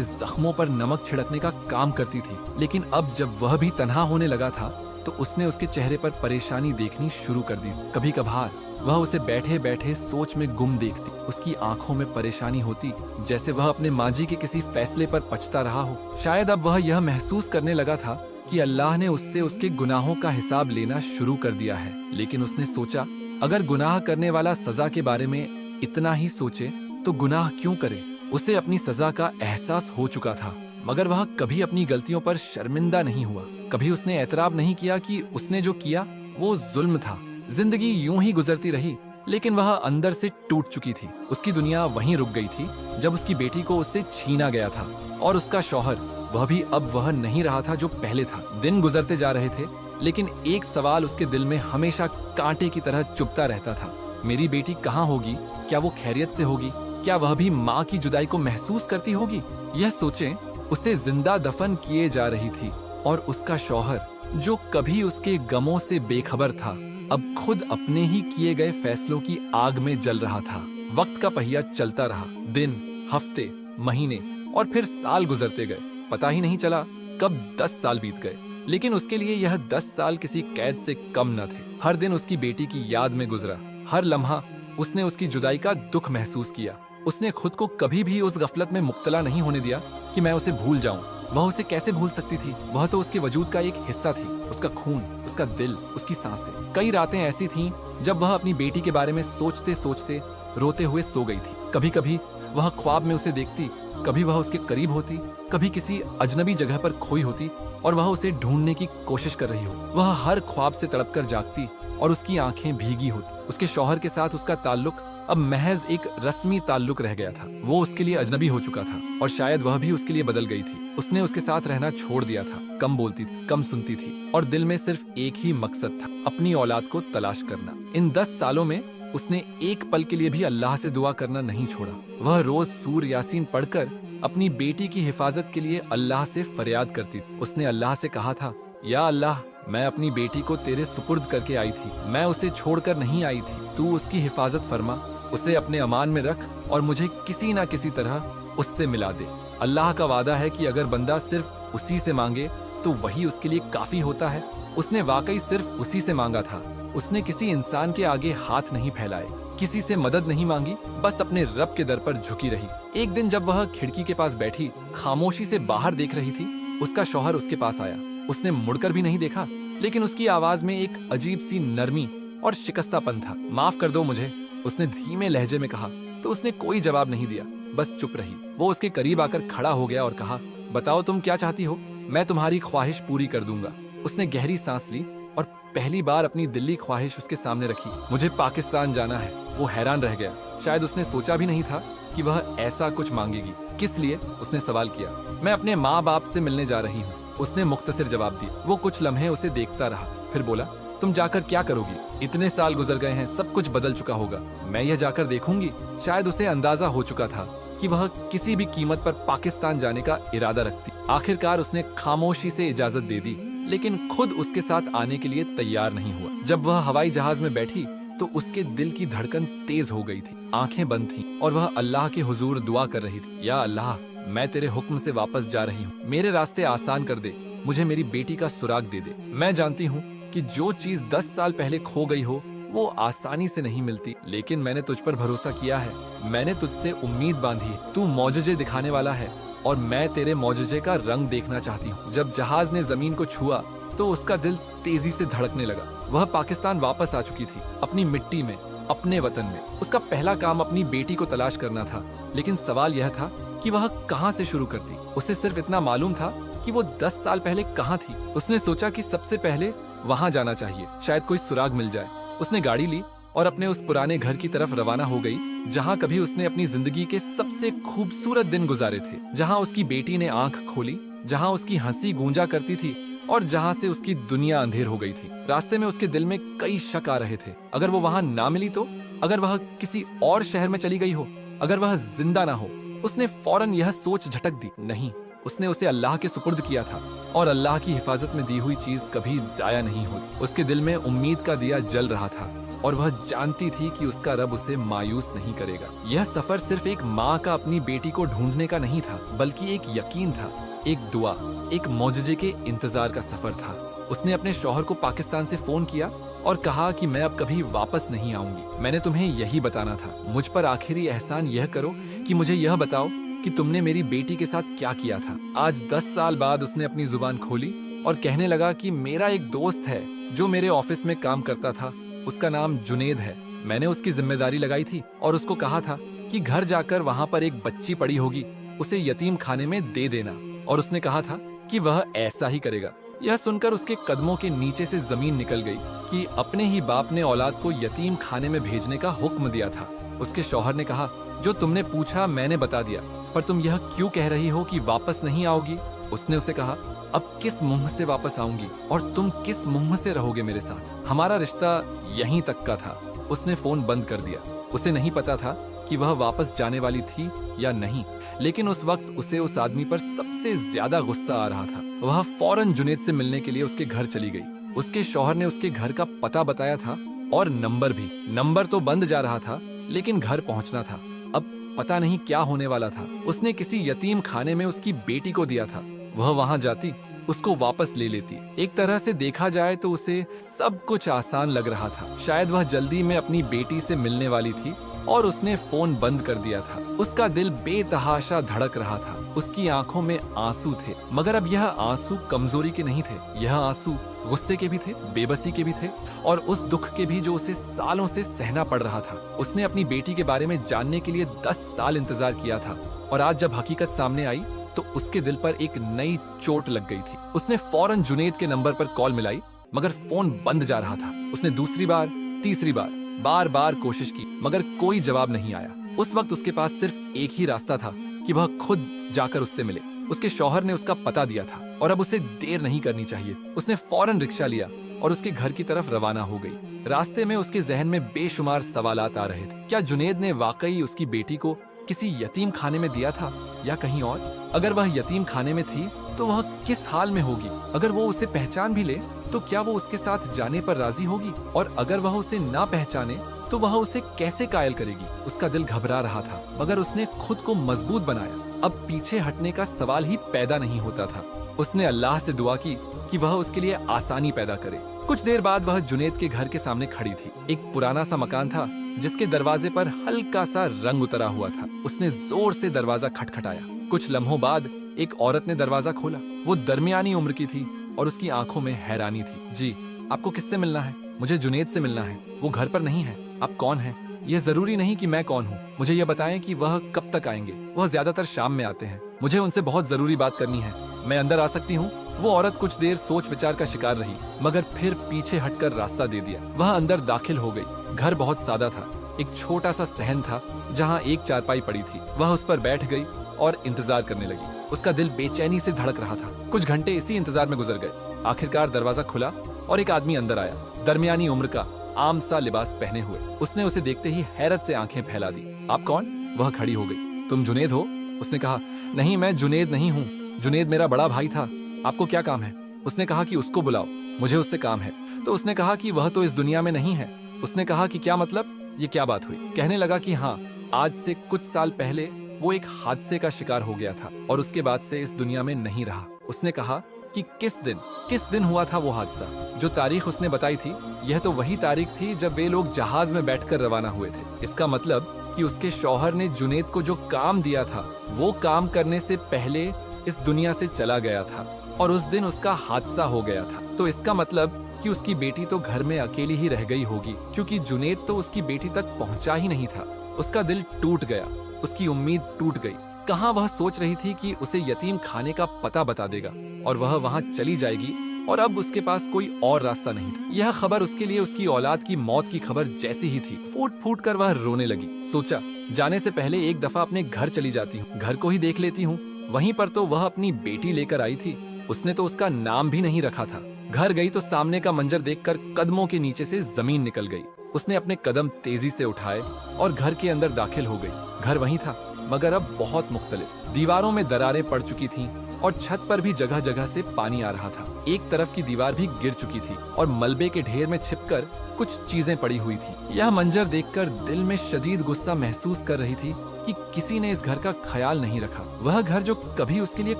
Speaker 1: जख्मों पर नमक छिड़कने का काम करती थी। लेकिन अब जब वह भी तन्हा होने लगा था तो उसने उसके चेहरे पर परेशानी देखनी शुरू कर दी। कभी कभार वह उसे बैठे बैठे सोच में गुम देखती। उसकी आंखों में परेशानी होती, जैसे वह अपने मांझी के किसी फैसले पर पछता रहा हो। शायद अब वह यह महसूस करने लगा था कि अल्लाह ने उससे उसके गुनाहों का हिसाब लेना शुरू कर दिया है। लेकिन उसने सोचा, अगर गुनाह करने वाला सजा के बारे में इतना ही सोचे तो गुनाह क्यों करे। उसे अपनी सजा का एहसास हो चुका था, मगर वह कभी अपनी गलतियों पर शर्मिंदा नहीं हुआ। कभी उसने एतराब नहीं किया कि उसने जो किया वो जुल्म था। जिंदगी यूं ही गुजरती रही, लेकिन वह अंदर से टूट चुकी थी। उसकी दुनिया वहीं रुक गई थी जब उसकी बेटी को उससे छीना गया था। और उसका शौहर, वह भी अब वह नहीं रहा था जो पहले था। दिन गुजरते जा रहे थे, लेकिन एक सवाल उसके दिल में हमेशा कांटे की तरह चुभता रहता था। मेरी बेटी कहाँ होगी? क्या वो खैरियत से होगी? क्या वह भी माँ की जुदाई को महसूस करती होगी? यह सोचें उसे जिंदा दफन किए जा रही थी, और उसका शौहर, जो कभी उसके गमों से बेखबर था, अब खुद अपने ही किए गए फैसलों की आग में जल रहा था। वक्त का पहिया चलता रहा। दिन, हफ्ते, महीने और फिर साल गुजरते गए। पता ही नहीं चला कब 10 साल बीत गए। लेकिन उसके लिए यह 10 साल किसी कैद से कम न थे। हर दिन उसकी बेटी की याद में गुजरा। हर लम्हा उसने उसकी जुदाई का दुख महसूस किया। उसने खुद को कभी भी उस गफलत में मुब्तला नहीं होने दिया कि मैं उसे भूल जाऊं। वह उसे कैसे भूल सकती थी? वह तो उसके वजूद का एक हिस्सा थी। उसका खून, उसका दिल, उसकी सांसें। कई रातें ऐसी थीं जब वह अपनी बेटी के बारे में सोचते सोचते रोते हुए सो गई थी। कभी कभी वह ख्वाब में उसे देखती, कभी वह उसके करीब होती, कभी किसी अजनबी जगह पर खोई होती और वह उसे ढूंढने की कोशिश कर रही हो। वह हर ख्वाब से तड़प कर जागती और उसकी आंखें भीगी होती। उसके शौहर के साथ उसका ताल्लुक अब महज एक रस्मी ताल्लुक रह गया था। वो उसके लिए अजनबी हो चुका था और शायद वह भी उसके लिए बदल गई थी। उसने उसके साथ रहना छोड़ दिया था। कम बोलती थी, कम सुनती थी और दिल में सिर्फ एक ही मकसद था, अपनी औलाद को तलाश करना। इन 10 सालों में उसने एक पल के लिए भी अल्लाह से दुआ करना नहीं छोड़ा। वह रोज सूर यासीन पढ़कर अपनी बेटी की हिफाजत के लिए अल्लाह से फरियाद करती थी। उसने अल्लाह से कहा था, या अल्लाह, मैं अपनी बेटी को तेरे सुपुर्द करके आई थी। मैं उसे छोड़कर नहीं आई थी। तू उसकी हिफाजत फरमा, उसे अपने अमान में रख और मुझे किसी न किसी तरह उससे मिला दे। अल्लाह का वादा है कि अगर बंदा सिर्फ उसी से मांगे तो वही उसके लिए काफी होता है। उसने वाकई सिर्फ उसी से मांगा था। उसने किसी इंसान के आगे हाथ नहीं फैलाए, किसी से मदद नहीं मांगी, बस अपने रब के दर पर झुकी रही। एक दिन जब वह खिड़की के पास बैठी खामोशी से बाहर देख रही थी, उसका शौहर उसके पास आया। उसने मुड़कर भी नहीं देखा, लेकिन उसकी आवाज में एक अजीब सी नरमी और शिकस्तापन था। माफ कर दो मुझे, उसने धीमे लहजे में कहा। तो उसने कोई जवाब नहीं दिया, बस चुप रही। वो उसके करीब आकर खड़ा हो गया और कहा, बताओ तुम क्या चाहती हो? मैं तुम्हारी ख्वाहिश पूरी कर दूंगा। उसने गहरी सांस ली और पहली बार अपनी दिली ख्वाहिश उसके सामने रखी। मुझे पाकिस्तान जाना है। वो हैरान रह गया। शायद उसने सोचा भी नहीं था कि वह ऐसा कुछ मांगेगी। किस लिए? उसने सवाल किया। मैं अपने माँ बाप से मिलने जा रही हूँ, उसने मुख्तसर जवाब दिया। वो कुछ लम्हे उसे देखता रहा, फिर बोला, तुम जाकर क्या करोगी? इतने साल गुजर गए हैं, सब कुछ बदल चुका होगा। मैं यह जाकर देखूंगी। शायद उसे अंदाजा हो चुका था कि वह किसी भी कीमत पर पाकिस्तान जाने का इरादा रखती। आखिरकार उसने खामोशी से इजाजत दे दी, लेकिन खुद उसके साथ आने के लिए तैयार नहीं हुआ। जब वह हवाई जहाज में बैठी तो उसके दिल की धड़कन तेज हो गई थी। आंखें बंद थीं और वह अल्लाह के हुजूर दुआ कर रही थी, या अल्लाह, मैं तेरे हुक्म से वापस जा रही हूँ। मेरे रास्ते आसान कर दे। मुझे मेरी बेटी का सुराग दे दे। मैं जानती हूँ कि जो चीज 10 साल पहले खो गई हो वो आसानी से नहीं मिलती, लेकिन मैंने तुझ पर भरोसा किया है। मैंने तुझसे उम्मीद बांधी। तू मौजज़े दिखाने वाला है और मैं तेरे मौजज़े का रंग देखना चाहती हूँ। जब जहाज ने जमीन को छुआ तो उसका दिल तेजी से धड़कने लगा। वह पाकिस्तान वापस आ चुकी थी, अपनी मिट्टी में, अपने वतन में। उसका पहला काम अपनी बेटी को तलाश करना था, लेकिन सवाल यह था कि वह कहाँ से शुरू करती। उसे सिर्फ इतना मालूम था कि वो 10 साल पहले कहाँ थी। उसने सोचा कि सबसे पहले वहां जाना चाहिए, शायद कोई सुराग मिल जाए। उसने गाड़ी ली और अपने उस पुराने घर की तरफ रवाना हो गई जहां कभी उसने अपनी जिंदगी के सबसे खूबसूरत दिन गुजारे थे, जहां उसकी बेटी ने आंख खोली, जहां उसकी हंसी गूंजा करती थी और जहाँ से उसकी दुनिया अंधेर हो गई थी। रास्ते में उसके दिल में कई शक आ रहे थे। अगर वो वहाँ ना मिली तो, अगर वह किसी और शहर में चली गई हो, अगर वह जिंदा ना हो। उसने फौरन यह सोच झटक दी, नहीं, उसने उसे अल्लाह के सुपुर्द किया था और अल्लाह की हिफाजत में दी हुई चीज कभी जाया नहीं होती। उसके दिल में उम्मीद का दिया जल रहा था और वह जानती थी कि उसका रब उसे मायूस नहीं करेगा। यह सफर सिर्फ एक माँ का अपनी बेटी को ढूंढने का नहीं था, बल्कि एक यकीन था, एक दुआ, एक मौजज़े के इंतजार का सफर था। उसने अपने शौहर को पाकिस्तान से फोन किया और कहा कि मैं अब कभी वापस नहीं आऊंगी। मैंने तुम्हें यही बताना था। मुझ पर आखिरी एहसान यह करो कि मुझे यह बताओ कि तुमने मेरी बेटी के साथ क्या किया था। आज 10 साल बाद उसने अपनी जुबान खोली और कहने लगा कि मेरा एक दोस्त है जो मेरे ऑफिस में काम करता था, उसका नाम जुनेद है। मैंने उसकी जिम्मेदारी लगाई थी और उसको कहा था कि घर जाकर वहाँ पर एक बच्ची पड़ी होगी, उसे यतीम खाने में दे देना, और उसने कहा था कि वह ऐसा ही करेगा। यह सुनकर उसके कदमों के नीचे से जमीन निकल गई कि अपने ही बाप ने औलाद को यतीम खाने में भेजने का हुक्म दिया था। उसके शौहर ने कहा, जो तुमने पूछा मैंने बता दिया, पर तुम यह क्यों कह रही हो कि वापस नहीं आओगी? उसने उसे कहा, अब किस मुंह से वापस आऊंगी और तुम किस मुंह से रहोगे मेरे साथ? हमारा रिश्ता यहीं तक का था। उसने फोन बंद कर दिया। उसे नहीं पता था कि वह वापस जाने वाली थी या नहीं, लेकिन उस वक्त उसे उस आदमी पर सबसे ज्यादा गुस्सा आ रहा था। वह फौरन जुनेद से मिलने के लिए उसके घर चली गई। उसके शौहर ने उसके घर का पता बताया था और नंबर भी। नंबर तो बंद जा रहा था, लेकिन घर पहुंचना था। अब पता नहीं क्या होने वाला था। उसने किसी यतीम खाने में उसकी बेटी को दिया था। वह वहां जाती, उसको वापस ले लेती। एक तरह से देखा जाए तो उसे सब कुछ आसान लग रहा था। शायद वह जल्दी में अपनी बेटी से मिलने वाली थी और उसने फोन बंद कर दिया था। उसका दिल बेतहाशा धड़क रहा था। उसकी आंखों में आंसू थे, मगर अब यह आंसू कमजोरी के नहीं थे। यह आंसू गुस्से के भी थे, बेबसी के भी थे और उस दुख के भी जो उसे सालों से सहना पड़ रहा था। उसने अपनी बेटी के बारे में जानने के लिए 10 साल इंतजार किया था और आज जब हकीकत सामने आई तो उसके दिल पर एक नई चोट लग गई थी। उसने फौरन जुनेद के नंबर पर कॉल मिलाई, मगर फोन बंद जा रहा था। उसने दूसरी बार, तीसरी बार, बार बार कोशिश की, मगर कोई जवाब नहीं आया। उस वक्त उसके पास सिर्फ एक ही रास्ता था कि वह खुद जाकर उससे मिले। उसके शौहर ने उसका पता दिया था और अब उसे देर नहीं करनी चाहिए। उसने फौरन रिक्शा लिया और उसके घर की तरफ रवाना हो गई। रास्ते में उसके जहन में बेशुमार सवालात आ रहे थे। क्या जुनेद ने वाकई उसकी बेटी को किसी यतीम खाने में दिया था या कहीं और? अगर वह यतीम खाने में थी तो वह किस हाल में होगी? अगर वो उसे पहचान भी ले तो क्या वो उसके साथ जाने पर राजी होगी? और अगर वह उसे ना पहचाने तो वह उसे कैसे कायल करेगी? उसका दिल घबरा रहा था, मगर उसने खुद को मजबूत बनाया। अब पीछे हटने का सवाल ही पैदा नहीं होता था। उसने अल्लाह से दुआ की कि वह उसके लिए आसानी पैदा करे। कुछ देर बाद वह जुनेद के घर के सामने खड़ी थी। एक पुराना सा मकान था जिसके दरवाजे पर हल्का सा रंग उतरा हुआ था। उसने जोर से दरवाजा खटखटाया। कुछ लम्हों बाद एक औरत ने दरवाजा खोला। वो दरमियानी उम्र की थी और उसकी आंखों में हैरानी थी। जी, आपको किससे मिलना है? मुझे जुनेद से मिलना है। वो घर पर नहीं है। आप कौन हैं? यह जरूरी नहीं कि मैं कौन हूँ। मुझे यह बताएं कि वह कब तक आएंगे। वह ज्यादातर शाम में आते हैं। मुझे उनसे बहुत जरूरी बात करनी है। मैं अंदर आ सकती हूँ? वो औरत कुछ देर सोच विचार का शिकार रही, मगर फिर पीछे हटकर रास्ता दे दिया। वह अंदर दाखिल हो गई। घर बहुत सादा था। एक छोटा सा सहन था जहाँ एक चारपाई पड़ी थी। वह उस पर बैठ गई और इंतजार करने लगी। उसका दिल बेचैनी से धड़क रहा था। कुछ घंटे इसी इंतजार में गुजर गए। आखिरकार दरवाजा खुला और एक आदमी अंदर आया, दरमियानी उम्र का, आम सा लिबास पहने हुए। उसने उसे देखते ही हैरत से आंखें फैला दी। आप कौन? वह खड़ी हो गई। तुम जुनेद हो? उसने कहा, नहीं, मैं जुनेद नहीं हूँ। जुनेद मेरा बड़ा भाई था। आपको क्या काम है? उसने कहा कि उसको बुलाओ, मुझे उससे काम है। तो उसने कहा कि वह तो इस दुनिया में नहीं है। उसने कहा कि क्या मतलब? ये क्या बात हुई? कहने लगा कि हाँ, आज से कुछ साल पहले वो एक हादसे का शिकार हो गया था और उसके बाद से इस दुनिया में नहीं रहा। उसने कहा कि किस दिन हुआ था वो हादसा। जो तारीख उसने बताई थी, यह तो वही तारीख थी जब वे लोग जहाज में बैठकर रवाना हुए थे। इसका मतलब कि उसके शौहर ने जुनेद को जो काम दिया था, वो काम करने से पहले इस दुनिया से चला गया था और उस दिन उसका हादसा हो गया था। तो इसका मतलब कि उसकी बेटी तो घर में अकेली ही रह गई होगी, क्योंकि जुनेद तो उसकी बेटी तक पहुंचा ही नहीं था। उसका दिल टूट गया। उसकी उम्मीद टूट गई। कहाँ वह सोच रही थी कि उसे यतीम खाने का पता बता देगा और वह वहां चली जाएगी और अब उसके पास कोई और रास्ता नहीं था। यह खबर उसके लिए उसकी औलाद की मौत की खबर जैसी ही थी। फूट फूट कर वह रोने लगी। सोचा, जाने से पहले एक दफा अपने घर चली जाती हूँ, घर को ही देख लेती हूँ। वहीं पर तो वह अपनी बेटी लेकर आई थी। उसने तो उसका नाम भी नहीं रखा था। घर गई तो सामने का मंजर देखकर कदमों के नीचे से जमीन निकल गई। उसने अपने कदम तेजी से उठाए और घर के अंदर दाखिल हो गई। घर वही था, मगर अब बहुत मुख्तलिफ। दीवारों में दरारें पड़ चुकी थीं और छत पर भी जगह जगह से पानी आ रहा था। एक तरफ की दीवार भी गिर चुकी थी और मलबे के ढेर में छिपकर कुछ चीजें पड़ी हुई थी। यह मंजर देखकर दिल में शदीद गुस्सा महसूस कर रही थी कि किसी ने इस घर का ख्याल नहीं रखा। वह घर जो कभी उसके लिए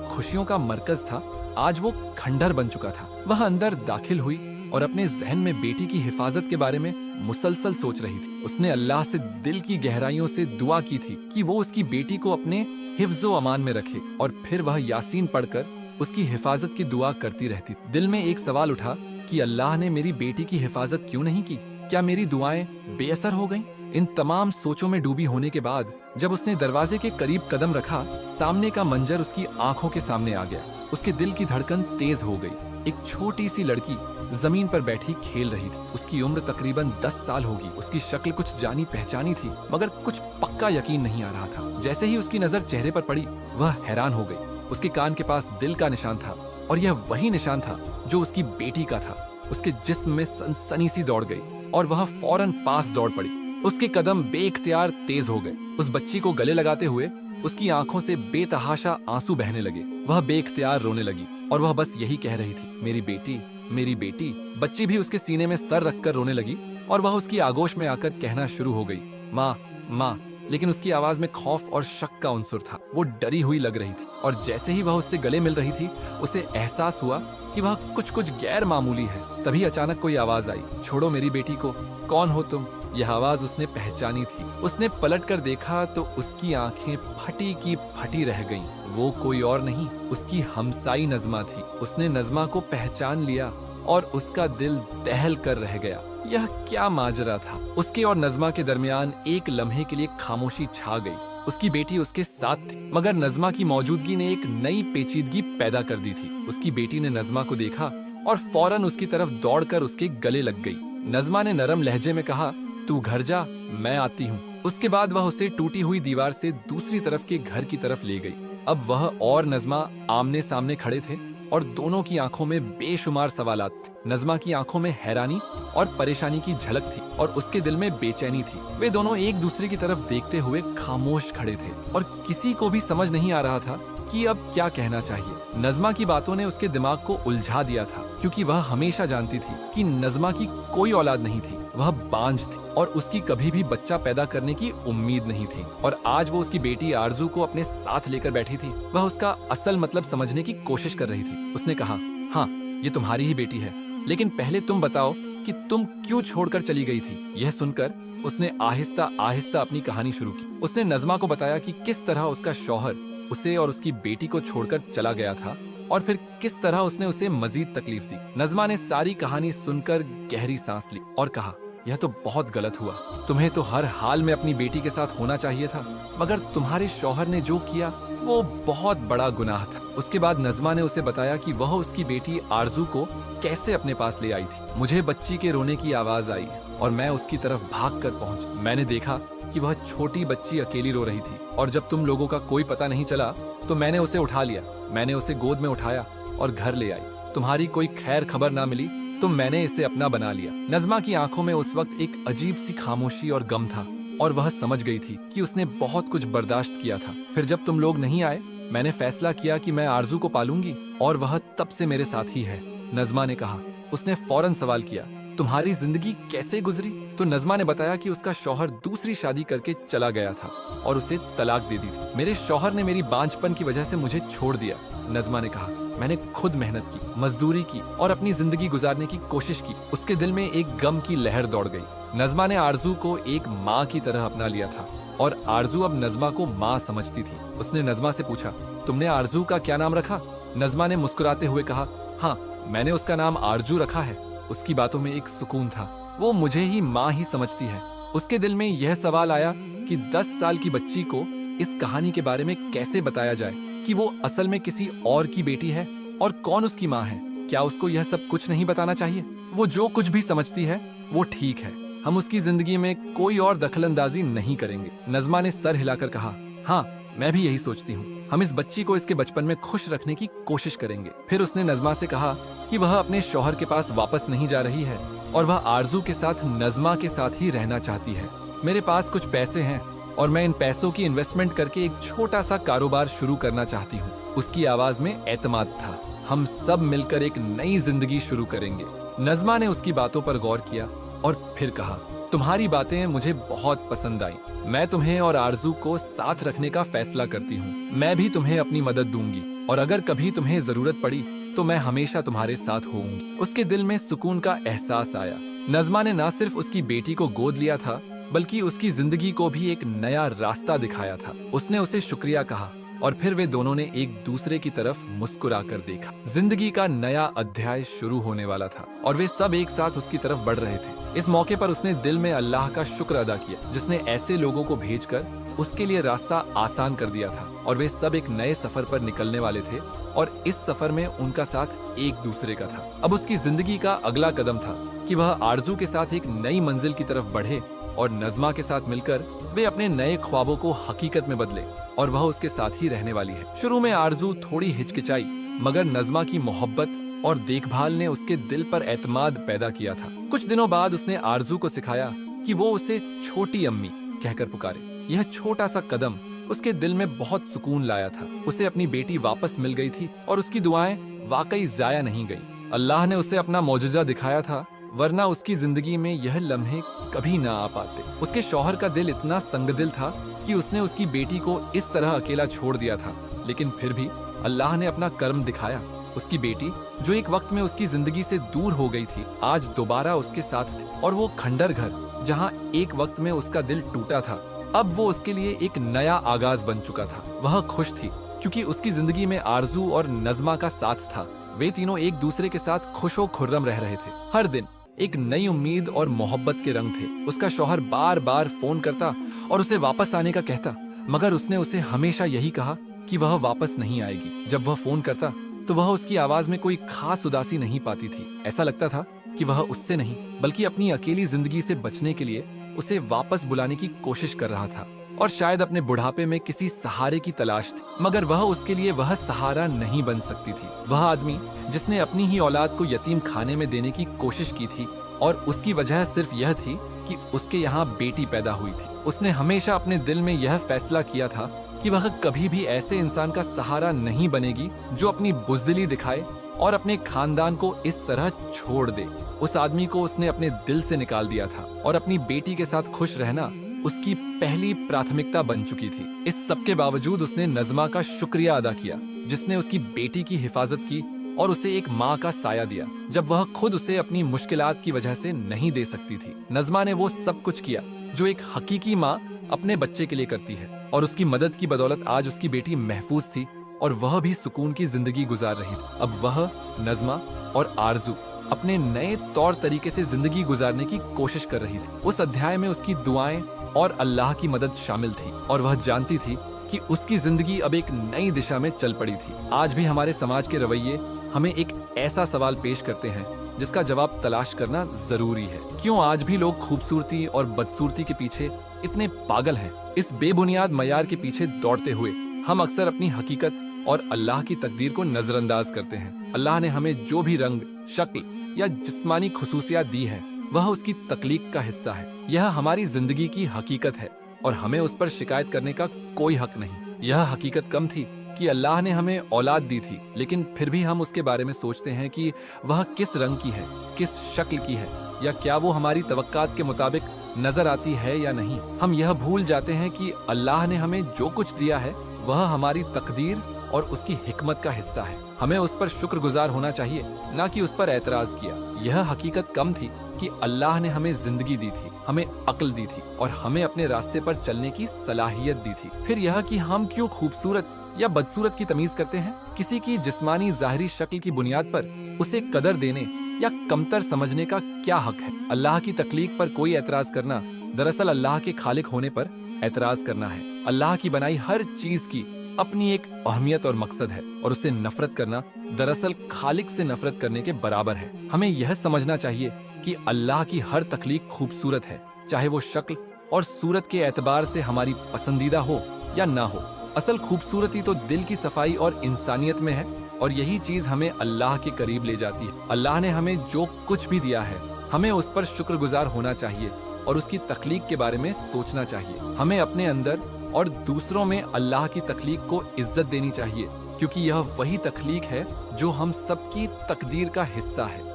Speaker 1: खुशियों का मरकज था, आज वो खंडहर बन चुका था। वह अंदर दाखिल हुई और अपने जहन में बेटी की हिफाजत के बारे में मुसलसल सोच रही थी। उसने अल्लाह से दिल की गहराइयों से दुआ की थी कि वो उसकी बेटी को अपने हिफ्ज़ो अमान में रखे, और फिर वह यासीन पढ़कर उसकी हिफाजत की दुआ करती रहती। दिल में एक सवाल उठा कि अल्लाह ने मेरी बेटी की हिफाजत क्यों नहीं की? क्या मेरी दुआएं बेअसर हो गईं? इन तमाम सोचों में डूबी होने के बाद जब उसने दरवाजे के करीब कदम रखा, सामने का मंजर उसकी आंखों के सामने आ गया। उसके दिल की धड़कन तेज हो गई। एक छोटी सी लड़की जमीन पर बैठी खेल रही थी। उसकी उम्र तकरीबन 10 साल होगी। उसकी शक्ल कुछ जानी पहचानी थी, मगर कुछ पक्का यकीन नहीं आ रहा था। जैसे ही उसकी नजर चेहरे पर पड़ी, वह हैरान हो गई। उसके कान के पास दिल का निशान था, और यह वही निशान था जो उसकी बेटी का था। उसके जिस्म में सनसनी सी दौड़ गई और वह फौरन पास दौड़ पड़ी। उसके कदम बेइख्तियार तेज हो गए। उस बच्ची को गले लगाते हुए उसकी आंखों से बेतहाशा आंसू बहने लगे। वह बेइख्तियार रोने लगी और वह बस यही कह रही थी, मेरी बेटी, मेरी बेटी। बच्ची भी उसके सीने में सर रखकर रोने लगी और वह उसकी आगोश में आकर कहना शुरू हो गई, माँ, माँ। लेकिन उसकी आवाज में खौफ और शक का उन्सुर था। वो डरी हुई लग रही थी, और जैसे ही वह उससे गले मिल रही थी, उसे एहसास हुआ कि वह कुछ गैर मामूली है। तभी अचानक कोई आवाज आई, छोड़ो मेरी बेटी को, कौन हो तुम? यह आवाज उसने पहचानी थी। उसने पलट कर देखा तो उसकी आंखें फटी की फटी रह गईं। वो कोई और नहीं, उसकी हमसाई नज़मा थी। उसने नज़मा को पहचान लिया और उसका दिल दहल कर रह गया। यह क्या माजरा था? उसके और नज़मा के दरमियान एक लम्हे के लिए खामोशी छा गई। उसकी बेटी उसके साथ थी, मगर नज़मा की मौजूदगी ने एक नई पेचीदगी पैदा कर दी थी। उसकी बेटी ने नज़मा को देखा और फौरन उसकी तरफ दौड़कर उसके गले लग गई। नज़मा ने नरम लहजे में कहा, तू घर जा, मैं आती हूँ। उसके बाद वह उसे टूटी हुई दीवार से दूसरी तरफ के घर की तरफ ले गई। अब वह और नज़मा आमने सामने खड़े थे और दोनों की आंखों में बेशुमार सवालात थे। नज़मा की आंखों में हैरानी और परेशानी की झलक थी और उसके दिल में बेचैनी थी। वे दोनों एक दूसरे की तरफ देखते हुए खामोश खड़े थे और किसी को भी समझ नहीं आ रहा था कि अब क्या कहना चाहिए। नज़मा की बातों ने उसके दिमाग को उलझा दिया था, क्योंकि वह हमेशा जानती थी कि नज़मा की कोई औलाद नहीं थी। वह बांझ थी और उसकी कभी भी बच्चा पैदा करने की उम्मीद नहीं थी। और आज वो उसकी बेटी आरजू को अपने साथ लेकर बैठी थी। वह उसका असल मतलब समझने की कोशिश कर रही थी। उसने कहा, हाँ, ये तुम्हारी ही बेटी है, लेकिन पहले तुम बताओ कि तुम क्यों छोड़कर चली गई थी? यह सुनकर उसने आहिस्ता आहिस्ता अपनी कहानी शुरू की। उसने नज़मा को बताया कि किस तरह उसका शौहर उसे और उसकी बेटी को छोड़कर चला गया था और फिर किस तरह उसने उसे मजीद तकलीफ दी। नज़मा ने सारी कहानी सुनकर गहरी सांस ली और कहा, यह तो बहुत गलत हुआ। तुम्हें तो हर हाल में अपनी बेटी के साथ होना चाहिए था, मगर तुम्हारे शौहर ने जो किया वो बहुत बड़ा गुनाह था। उसके बाद नज़मा ने उसे बताया कि वह उसकी बेटी आरजू को कैसे अपने पास ले आई थी। मुझे बच्ची के रोने की आवाज आई और मैं उसकी तरफ भागकर पहुंची। मैंने देखा कि वह छोटी बच्ची अकेली रो रही थी, और जब तुम लोगों का कोई पता नहीं चला तो मैंने उसे उठा लिया। मैंने उसे गोद में उठाया और घर ले आई। तुम्हारी कोई खैर खबर ना मिली तो मैंने इसे अपना बना लिया। नज़मा की आंखों में उस वक्त एक अजीब सी खामोशी और गम था, और वह समझ गई थी कि उसने बहुत कुछ बर्दाश्त किया था। फिर जब तुम लोग नहीं आए, मैंने फैसला किया कि मैं आरजू को पालूंगी, और वह तब से मेरे साथ ही है। नज़मा ने कहा। उसने फौरन सवाल किया, तुम्हारी जिंदगी कैसे गुजरी? तो नज़मा ने बताया कि उसका शौहर दूसरी शादी करके चला गया था और उसे तलाक दे दी थी। मेरे शौहर ने मेरी बांझपन की वजह से मुझे छोड़ दिया। नज़मा ने कहा, मैंने खुद मेहनत की, मजदूरी की और अपनी जिंदगी गुजारने की कोशिश की। उसके दिल में एक गम की लहर दौड़ गई। नज़मा ने आरजू को एक माँ की तरह अपना लिया था और आरजू अब नज़मा को माँ समझती थी। उसने नज़मा से पूछा, तुमने आरजू का क्या नाम रखा? नज़मा ने मुस्कुराते हुए कहा, हाँ, मैंने उसका नाम आरजू रखा है। उसकी बातों में एक सुकून था, वो मुझे ही माँ ही समझती है। उसके दिल में यह सवाल आया कि 10 साल की बच्ची को इस कहानी के बारे में कैसे बताया जाए कि वो असल में किसी और की बेटी है और कौन उसकी माँ है। क्या उसको यह सब कुछ नहीं बताना चाहिए? वो जो कुछ भी समझती है वो ठीक है, हम उसकी जिंदगी में कोई और दखलंदाजी नहीं करेंगे। नज़मा ने सर हिलाकर कहा, हाँ, मैं भी यही सोचती हूँ। हम इस बच्ची को इसके बचपन में खुश रखने की कोशिश करेंगे। फिर उसने नज़मा से कहा कि वह अपने शौहर के पास वापस नहीं जा रही है और वह आरजू के साथ नज़मा के साथ ही रहना चाहती है। मेरे पास कुछ पैसे हैं और मैं इन पैसों की इन्वेस्टमेंट करके एक छोटा सा कारोबार शुरू करना चाहती हूँ। उसकी आवाज में एतमाद था। हम सब मिलकर एक नई जिंदगी शुरू करेंगे। नज़मा ने उसकी बातों पर गौर किया और फिर कहा, तुम्हारी बातें मुझे बहुत पसंद आई। मैं तुम्हें और आरजू को साथ रखने का फैसला करती हूँ। मैं भी तुम्हें अपनी मदद दूंगी और अगर कभी तुम्हें जरूरत पड़ी तो मैं हमेशा तुम्हारे साथ होऊंगी। उसके दिल में सुकून का एहसास आया। नज़मा ने न सिर्फ उसकी बेटी को गोद लिया था बल्कि उसकी जिंदगी को भी एक नया रास्ता दिखाया था। उसने उसे शुक्रिया कहा और फिर वे दोनों ने एक दूसरे की तरफ मुस्कुराकर देखा। जिंदगी का नया अध्याय शुरू होने वाला था और वे सब एक साथ उसकी तरफ बढ़ रहे थे। इस मौके पर उसने दिल में अल्लाह का शुक्र अदा किया जिसने ऐसे लोगों को भेजकर उसके लिए रास्ता आसान कर दिया था और वे सब एक नए सफर पर निकलने वाले थे और इस सफर में उनका साथ एक दूसरे का था। अब उसकी जिंदगी का अगला कदम था कि वह आरजू के साथ एक नई मंजिल की तरफ बढ़े और नज़मा के साथ मिलकर वे अपने नए ख्वाबों को हकीकत में बदले और वह उसके साथ ही रहने वाली है। शुरू में आरजू थोड़ी हिचकिचाई मगर नज़मा की मोहब्बत और देखभाल ने उसके दिल पर एतमाद पैदा किया था। कुछ दिनों बाद उसने आरजू को सिखाया कि वो उसे छोटी अम्मी कहकर पुकारे। यह छोटा सा कदम उसके दिल में बहुत सुकून लाया था। उसे अपनी बेटी वापस मिल गई थी और उसकी दुआएं वाकई जाया नहीं गई। अल्लाह ने उसे अपना मौजूजा दिखाया था वरना उसकी जिंदगी में यह लम्हे कभी ना आ पाते। उसके शौहर का दिल इतना संगदिल था कि उसने उसकी बेटी को इस तरह अकेला छोड़ दिया था, लेकिन फिर भी अल्लाह ने अपना कर्म दिखाया। उसकी बेटी जो एक वक्त में उसकी जिंदगी से दूर हो गई थी आज दोबारा उसके साथ थी और वो खंडर घर जहां एक वक्त में उसका दिल टूटा था अब वो उसके लिए एक नया आगाज बन चुका था। वह खुश थी क्योंकि उसकी जिंदगी में आरजू और नज़मा का साथ था। वे तीनों एक दूसरे के साथ खुशो खुर्रम रह रहे थे। हर दिन एक नई उम्मीद और मोहब्बत के रंग थे। उसका शौहर बार बार फोन करता और उसे वापस आने का कहता मगर उसने उसे हमेशा यही कहा कि वह वापस नहीं आएगी। जब वह फोन करता तो वह उसकी आवाज में कोई खास उदासी नहीं पाती थी। ऐसा लगता था कि वह उससे नहीं बल्कि अपनी अकेली जिंदगी से बचने के लिए उसे वापस बुलाने की कोशिश कर रहा था और शायद अपने बुढ़ापे में किसी सहारे की तलाश थी मगर वह उसके लिए वह सहारा नहीं बन सकती थी। वह आदमी जिसने अपनी ही औलाद को यतीम खाने में देने की कोशिश की थी और उसकी वजह सिर्फ यह थी कि उसके यहाँ बेटी पैदा हुई थी। उसने हमेशा अपने दिल में यह फैसला किया था कि वह कभी भी ऐसे इंसान का सहारा नहीं बनेगी जो अपनी बुज़दिली दिखाए और अपने खानदान को इस तरह छोड़ दे। उस आदमी को उसने अपने दिल से निकाल दिया था और अपनी बेटी के साथ खुश रहना उसकी पहली प्राथमिकता बन चुकी थी। इस सब के बावजूद उसने नज़मा का शुक्रिया अदा किया जिसने उसकी बेटी की हिफाजत की और उसे एक माँ का साया दिया जब वह खुद उसे अपनी मुश्किलात की वजह से नहीं दे सकती थी। नज़मा ने वो सब कुछ किया जो एक हकीकी माँ अपने बच्चे के लिए करती है और उसकी मदद की बदौलत आज उसकी बेटी महफूज थी और वह भी सुकून की जिंदगी गुजार रही थी। अब वह नज़मा और आरजू अपने नए तौर तरीके से जिंदगी गुजारने की कोशिश कर रही थी। उस अध्याय में उसकी दुआएं और अल्लाह की मदद शामिल थी और वह जानती थी कि उसकी जिंदगी अब एक नई दिशा में चल पड़ी थी। आज भी हमारे समाज के रवैये हमें एक ऐसा सवाल पेश करते हैं जिसका जवाब तलाश करना जरूरी है। क्यों आज भी लोग खूबसूरती और बदसूरती के पीछे इतने पागल हैं? इस बेबुनियाद मयार के पीछे दौड़ते हुए हम अक्सर अपनी हकीकत और अल्लाह की तकदीर को नजरअंदाज करते हैं। अल्लाह ने हमें जो भी रंग, शक्ल या जिस्मानी खुसूसियात दी है वह उसकी तख्लीक का हिस्सा है। यह हमारी जिंदगी की हकीकत है और हमें उस पर शिकायत करने का कोई हक नहीं। यह हकीकत कम थी कि अल्लाह ने हमें औलाद दी थी, लेकिन फिर भी हम उसके बारे में सोचते हैं कि वह किस रंग की है, किस शक्ल की है या क्या वो हमारी तवक्कात के मुताबिक नजर आती है या नहीं। हम यह भूल जाते हैं कि अल्लाह ने हमें जो कुछ दिया है वह हमारी तकदीर और उसकी हिकमत का हिस्सा है। हमें उस पर शुक्रगुजार होना चाहिए, ना कि उस पर एतराज किया। यह हकीकत कम थी कि अल्लाह ने हमें जिंदगी दी थी, हमें अक्ल दी थी और हमें अपने रास्ते पर चलने की सलाहियत दी थी। फिर यह कि हम क्यों खूबसूरत या बदसूरत की तमीज करते हैं। किसी की जिस्मानी जाहिरी शक्ल की बुनियाद पर उसे कदर देने या कमतर समझने का क्या हक है? अल्लाह की तख्लीक पर कोई एतराज करना दरअसल अल्लाह के खालिक होने पर एतराज करना है। अल्लाह की बनाई हर चीज की अपनी एक अहमियत और मकसद है और उससे नफरत करना दरअसल खालिक से नफरत करने के बराबर है। हमें यह समझना चाहिए कि अल्लाह की हर तख्लीक खूबसूरत है, चाहे वो शक्ल और सूरत के एतबार से हमारी पसंदीदा हो या ना हो। असल खूबसूरती तो दिल की सफाई और इंसानियत में है, और यही चीज हमें अल्लाह के करीब ले जाती है। अल्लाह ने हमें जो कुछ भी दिया है, हमें उस पर शुक्रगुजार होना चाहिए और उसकी तख्लीक के बारे में सोचना चाहिए। हमें अपने अंदर और दूसरों में अल्लाह की तख्लीक को इज्जत देनी चाहिए, क्योंकि यह वही तख्लीक है जो हम सबकी तकदीर का हिस्सा है।